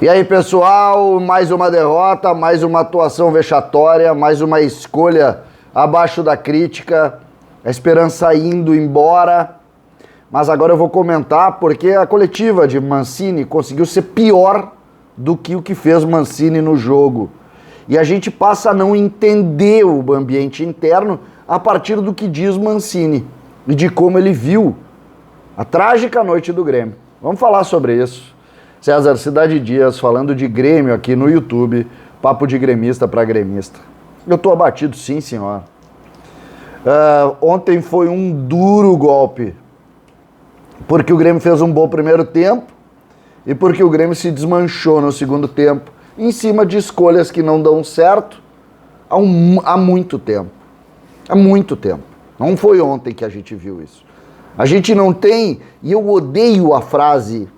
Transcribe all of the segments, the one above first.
E aí, pessoal, mais uma derrota, mais uma atuação vexatória, mais uma escolha abaixo da crítica, a esperança indo embora. Mas agora eu vou comentar porque a coletiva de Mancini conseguiu ser pior do que o que fez Mancini no jogo. E a gente passa a não entender o ambiente interno a partir do que diz Mancini e de como ele viu a trágica noite do Grêmio. Vamos falar sobre isso. César Cidade Dias falando de Grêmio aqui no YouTube, papo de gremista para gremista. Eu tô abatido, sim, senhora. Ontem foi um duro golpe, porque o Grêmio fez um bom primeiro tempo e porque o Grêmio se desmanchou no segundo tempo, em cima de escolhas que não dão certo há muito tempo. Há muito tempo. Não foi ontem que a gente viu isso. A gente não tem, e eu odeio a frase...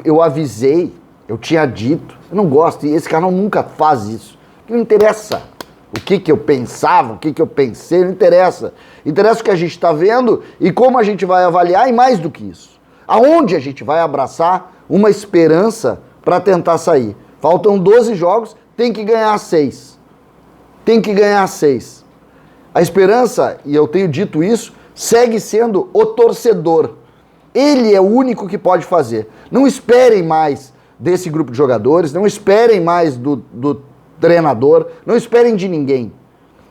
eu avisei, eu tinha dito. Eu não gosto, e esse canal nunca faz isso. Não interessa o que eu pensava, o que eu pensei, não interessa. Interessa o que a gente está vendo e como a gente vai avaliar, e mais do que isso. Aonde a gente vai abraçar uma esperança para tentar sair. Faltam 12 jogos, tem que ganhar 6. Tem que ganhar 6. A esperança, e eu tenho dito isso, segue sendo o torcedor. Ele é o único que pode fazer. Não esperem mais desse grupo de jogadores, não esperem mais do treinador, não esperem de ninguém.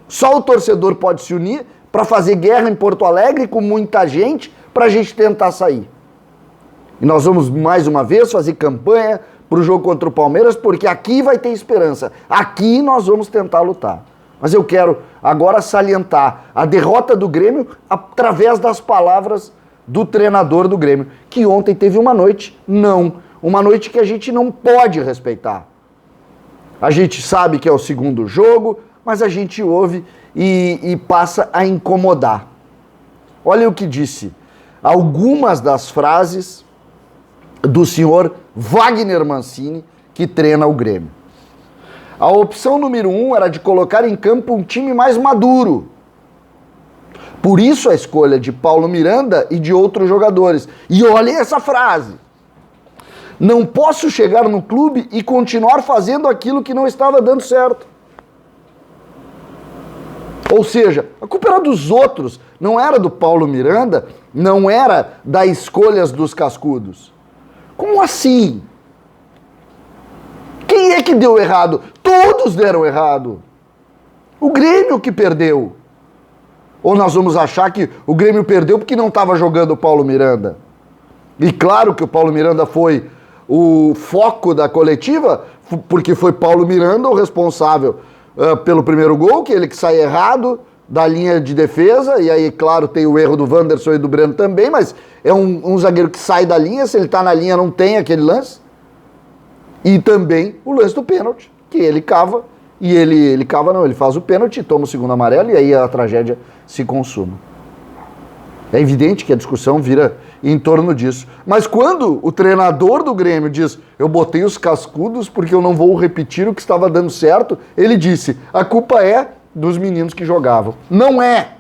Só o torcedor pode se unir para fazer guerra em Porto Alegre com muita gente para a gente tentar sair. E nós vamos mais uma vez fazer campanha para o jogo contra o Palmeiras, porque aqui vai ter esperança. Aqui nós vamos tentar lutar. Mas eu quero agora salientar a derrota do Grêmio através das palavras do treinador do Grêmio, que ontem teve uma noite que a gente não pode respeitar. A gente sabe que é o segundo jogo, mas a gente ouve e passa a incomodar. Olha o que disse algumas das frases do senhor Wagner Mancini, que treina o Grêmio. A opção número 1 era de colocar em campo um time mais maduro. Por isso a escolha de Paulo Miranda e de outros jogadores. E olhem essa frase. Não posso chegar no clube e continuar fazendo aquilo que não estava dando certo. Ou seja, a culpa era dos outros, não era do Paulo Miranda, não era das escolhas dos cascudos. Como assim? Quem é que deu errado? Todos deram errado. O Grêmio que perdeu. Ou nós vamos achar que o Grêmio perdeu porque não estava jogando o Paulo Miranda? E claro que o Paulo Miranda foi o foco da coletiva, porque foi Paulo Miranda o responsável pelo primeiro gol, que ele que sai errado da linha de defesa, e aí, claro, tem o erro do Wanderson e do Breno também, mas é um zagueiro que sai da linha, se ele está na linha não tem aquele lance. E também o lance do pênalti, que ele cava. E ele cava não, ele faz o pênalti, toma o segundo amarelo e aí a tragédia se consuma. É evidente que a discussão vira em torno disso. Mas quando o treinador do Grêmio diz, eu botei os cascudos porque eu não vou repetir o que estava dando certo, ele disse, a culpa é dos meninos que jogavam. Não é.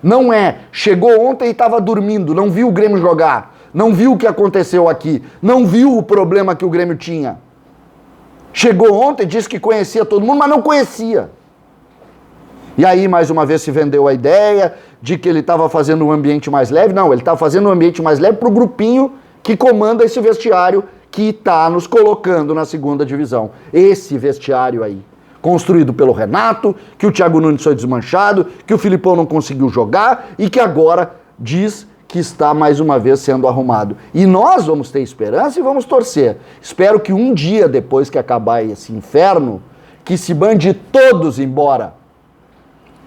Não é. Chegou ontem e estava dormindo, não viu o Grêmio jogar, não viu o que aconteceu aqui, não viu o problema que o Grêmio tinha. Chegou ontem, disse que conhecia todo mundo, mas não conhecia. E aí, mais uma vez, se vendeu a ideia de que ele estava fazendo um ambiente mais leve. Não, ele estava fazendo um ambiente mais leve para o grupinho que comanda esse vestiário que está nos colocando na segunda divisão. Esse vestiário aí, construído pelo Renato, que o Thiago Nunes foi desmanchado, que o Filipão não conseguiu jogar e que agora diz que está mais uma vez sendo arrumado. E nós vamos ter esperança e vamos torcer. Espero que um dia depois que acabar esse inferno, que se mande todos embora.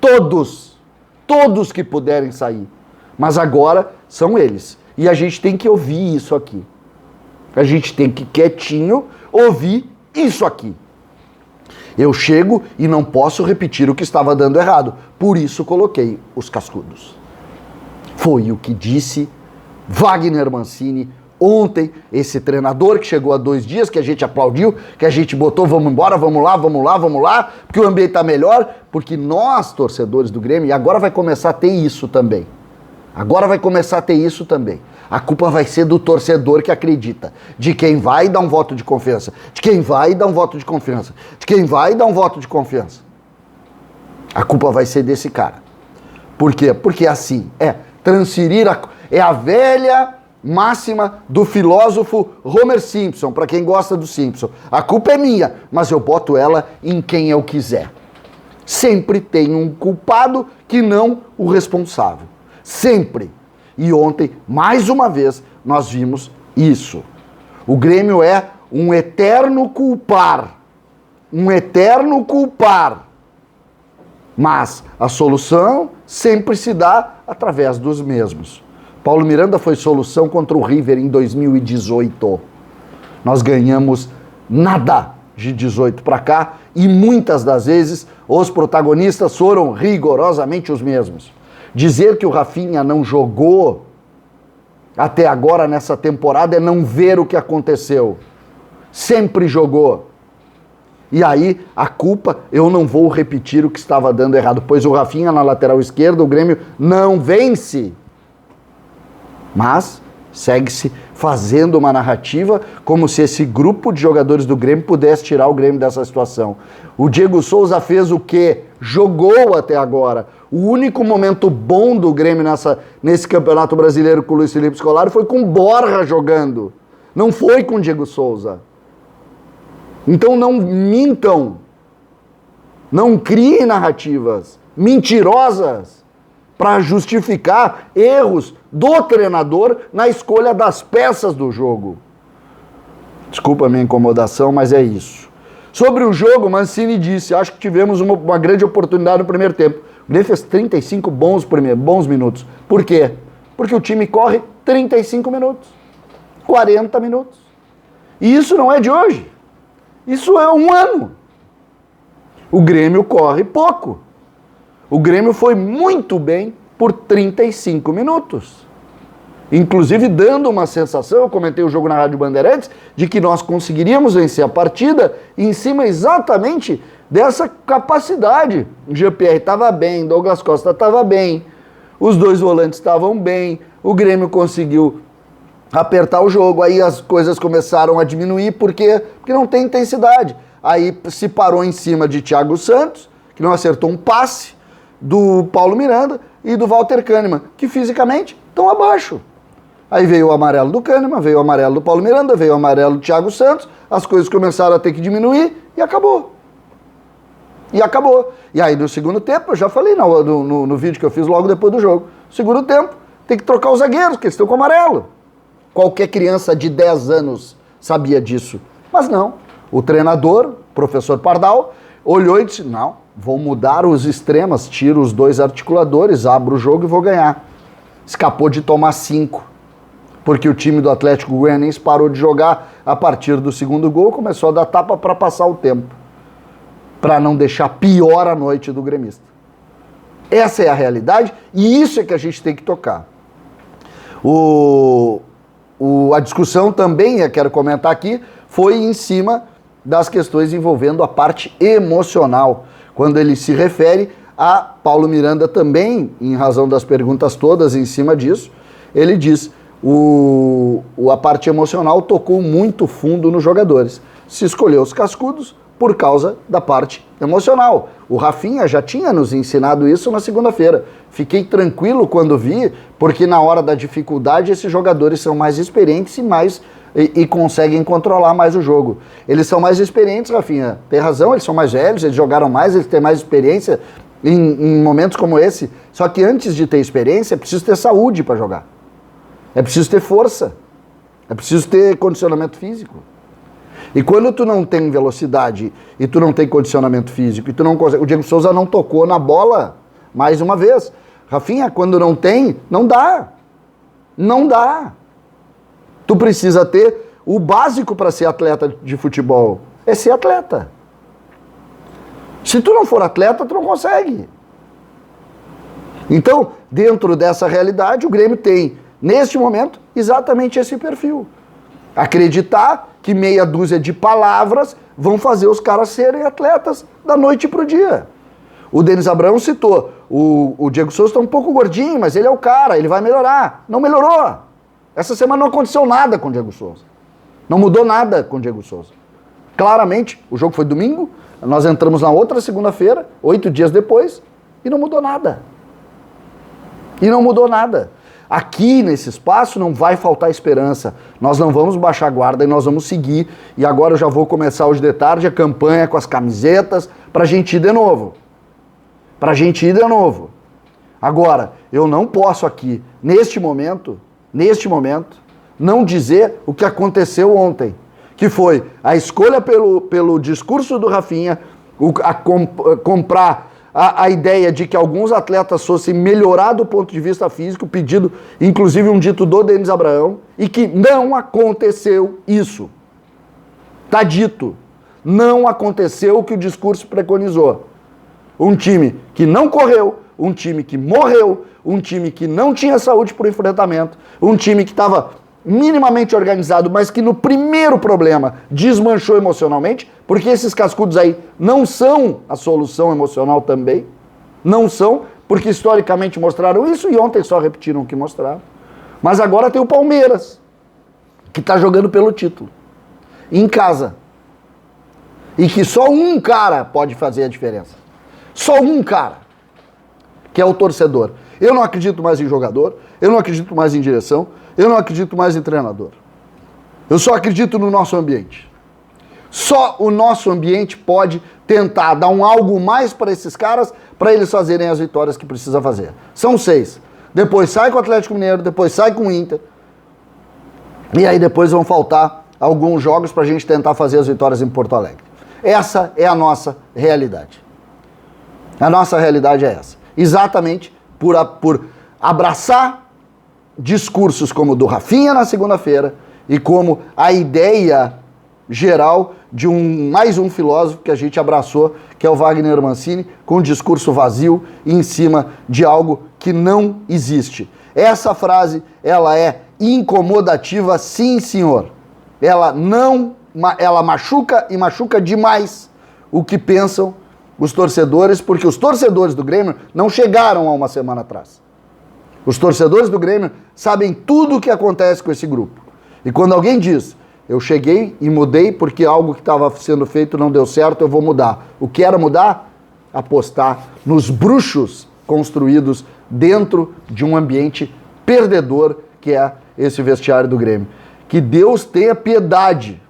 Todos. Todos que puderem sair. Mas agora são eles. E a gente tem que ouvir isso aqui. A gente tem que quietinho ouvir isso aqui. Eu chego e não posso repetir o que estava dando errado. Por isso coloquei os cascudos. Foi o que disse Wagner Mancini ontem, esse treinador que chegou há 2 dias, que a gente aplaudiu, que a gente botou, vamos embora, vamos lá, porque o ambiente está melhor, porque nós, torcedores do Grêmio, e agora vai começar a ter isso também. A culpa vai ser do torcedor que acredita, de quem vai dar um voto de confiança, de quem vai dar um voto de confiança, de quem vai dar um voto de confiança. A culpa vai ser desse cara. Por quê? Porque assim, transferir é a velha máxima do filósofo Homer Simpson, para quem gosta do Simpson. A culpa é minha, mas eu boto ela em quem eu quiser. Sempre tem um culpado que não o responsável. Sempre. E ontem, mais uma vez, nós vimos isso. O Grêmio é um eterno culpar. Um eterno culpar. Mas a solução sempre se dá através dos mesmos. Paulo Miranda foi solução contra o River em 2018. Nós ganhamos nada de 18 para cá e muitas das vezes os protagonistas foram rigorosamente os mesmos. Dizer que o Rafinha não jogou até agora nessa temporada é não ver o que aconteceu. Sempre jogou. E aí, a culpa, eu não vou repetir o que estava dando errado, pois o Rafinha na lateral esquerda, o Grêmio não vence. Mas segue-se fazendo uma narrativa como se esse grupo de jogadores do Grêmio pudesse tirar o Grêmio dessa situação. O Diego Souza fez o quê? Jogou até agora. O único momento bom do Grêmio nesse Campeonato Brasileiro com o Luiz Felipe Scolari foi com Borja jogando. Não foi com o Diego Souza. Então não mintam. Não criem narrativas mentirosas para justificar erros do treinador na escolha das peças do jogo. Desculpa a minha incomodação, mas é isso. Sobre o jogo, Mancini disse, acho que tivemos uma grande oportunidade no primeiro tempo. O Grêmio fez 35 bons minutos. Por quê? Porque o time corre 35 minutos, 40 minutos. E isso não é de hoje. Isso é um ano. O Grêmio corre pouco. O Grêmio foi muito bem por 35 minutos. Inclusive dando uma sensação, eu comentei o jogo na Rádio Bandeirantes, de que nós conseguiríamos vencer a partida em cima exatamente dessa capacidade. O Jean-Pierre estava bem, Douglas Costa estava bem, os dois volantes estavam bem, o Grêmio conseguiu apertar o jogo, aí as coisas começaram a diminuir, por quê? Porque não tem intensidade. Aí se parou em cima de Thiago Santos, que não acertou um passe, do Paulo Miranda e do Walter Kahneman, que fisicamente estão abaixo. Aí veio o amarelo do Kahneman, veio o amarelo do Paulo Miranda, veio o amarelo do Thiago Santos, as coisas começaram a ter que diminuir e acabou. E acabou. E aí no segundo tempo, eu já falei no vídeo que eu fiz logo depois do jogo, segundo tempo, tem que trocar os zagueiros, porque eles estão com amarelo. Qualquer criança de 10 anos sabia disso. Mas não. O treinador, professor Pardal, olhou e disse, não, vou mudar os extremas, tiro os dois articuladores, abro o jogo e vou ganhar. Escapou de tomar 5, porque o time do Atlético Goianiense parou de jogar a partir do segundo gol, começou a dar tapa para passar o tempo, para não deixar pior a noite do gremista. Essa é a realidade e isso é que a gente tem que tocar. A discussão também, eu quero comentar aqui, foi em cima das questões envolvendo a parte emocional, quando ele se refere a Paulo Miranda também, em razão das perguntas todas em cima disso, ele diz, a parte emocional tocou muito fundo nos jogadores. Se escolheu os cascudos por causa da parte emocional. O Rafinha já tinha nos ensinado isso na segunda-feira. Fiquei tranquilo quando vi, porque na hora da dificuldade esses jogadores são mais experientes e conseguem controlar mais o jogo. Eles são mais experientes, Rafinha, tem razão, eles são mais velhos, eles jogaram mais, eles têm mais experiência em momentos como esse. Só que antes de ter experiência, é preciso ter saúde para jogar. É preciso ter força. É preciso ter condicionamento físico. E quando tu não tem velocidade e tu não tem condicionamento físico e tu não consegue... O Diego Souza não tocou na bola mais uma vez. Rafinha, quando não tem, não dá. Não dá. Tu precisa ter o básico para ser atleta de futebol. É ser atleta. Se tu não for atleta, tu não consegue. Então, dentro dessa realidade, o Grêmio tem, neste momento, exatamente esse perfil. Acreditar que meia dúzia de palavras vão fazer os caras serem atletas da noite pro dia. O Denis Abraão citou, o Diego Souza está um pouco gordinho, mas ele é o cara, ele vai melhorar. Não melhorou. Essa semana não aconteceu nada com o Diego Souza. Não mudou nada com o Diego Souza. Claramente, o jogo foi domingo, nós entramos na outra segunda-feira, 8 dias depois, e não mudou nada. E não mudou nada. Aqui, nesse espaço, não vai faltar esperança. Nós não vamos baixar a guarda e nós vamos seguir. E agora eu já vou começar hoje de tarde a campanha com as camisetas pra gente ir de novo. Pra gente ir de novo. Agora, eu não posso aqui, neste momento, não dizer o que aconteceu ontem. Que foi a escolha pelo discurso do Rafinha, comprar a ideia de que alguns atletas fossem melhorar do ponto de vista físico, pedido, inclusive um dito do Denis Abraão, e que não aconteceu isso. Tá dito. Não aconteceu o que o discurso preconizou. Um time que não correu, um time que morreu, um time que não tinha saúde para o enfrentamento, um time que estava minimamente organizado, mas que no primeiro problema desmanchou emocionalmente, porque esses cascudos aí não são a solução emocional também, não são, porque historicamente mostraram isso e ontem só repetiram o que mostraram. Mas agora tem o Palmeiras, que está jogando pelo título, em casa, e que só um cara pode fazer a diferença. Só um cara, que é o torcedor. Eu não acredito mais em jogador, eu não acredito mais em direção, eu não acredito mais em treinador. Eu só acredito no nosso ambiente. Só o nosso ambiente pode tentar dar um algo mais para esses caras, para eles fazerem as vitórias que precisa fazer. São 6. Depois sai com o Atlético Mineiro, depois sai com o Inter. E aí depois vão faltar alguns jogos para a gente tentar fazer as vitórias em Porto Alegre. Essa é a nossa realidade. A nossa realidade é essa. Exatamente por abraçar discursos como o do Rafinha na segunda-feira e como a ideia geral de mais um filósofo que a gente abraçou, que é o Wagner Mancini, com um discurso vazio em cima de algo que não existe. Essa frase, ela é incomodativa, sim, senhor. Ela machuca e machuca demais o que pensam os torcedores, porque os torcedores do Grêmio não chegaram há uma semana atrás. Os torcedores do Grêmio sabem tudo o que acontece com esse grupo. E quando alguém diz, eu cheguei e mudei porque algo que estava sendo feito não deu certo, eu vou mudar. O que era mudar? Apostar nos bruxos construídos dentro de um ambiente perdedor que é esse vestiário do Grêmio. Que Deus tenha piedade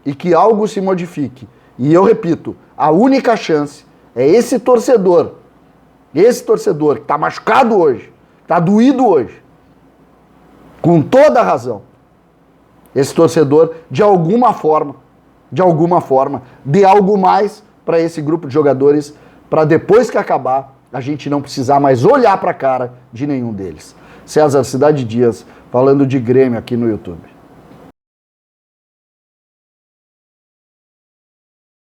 e que algo se modifique. E eu repito, a única chance é esse torcedor que está machucado hoje, está doído hoje, com toda a razão. Esse torcedor, de alguma forma, dê algo mais para esse grupo de jogadores, para depois que acabar, a gente não precisar mais olhar para a cara de nenhum deles. César Cidade Dias, falando de Grêmio aqui no YouTube.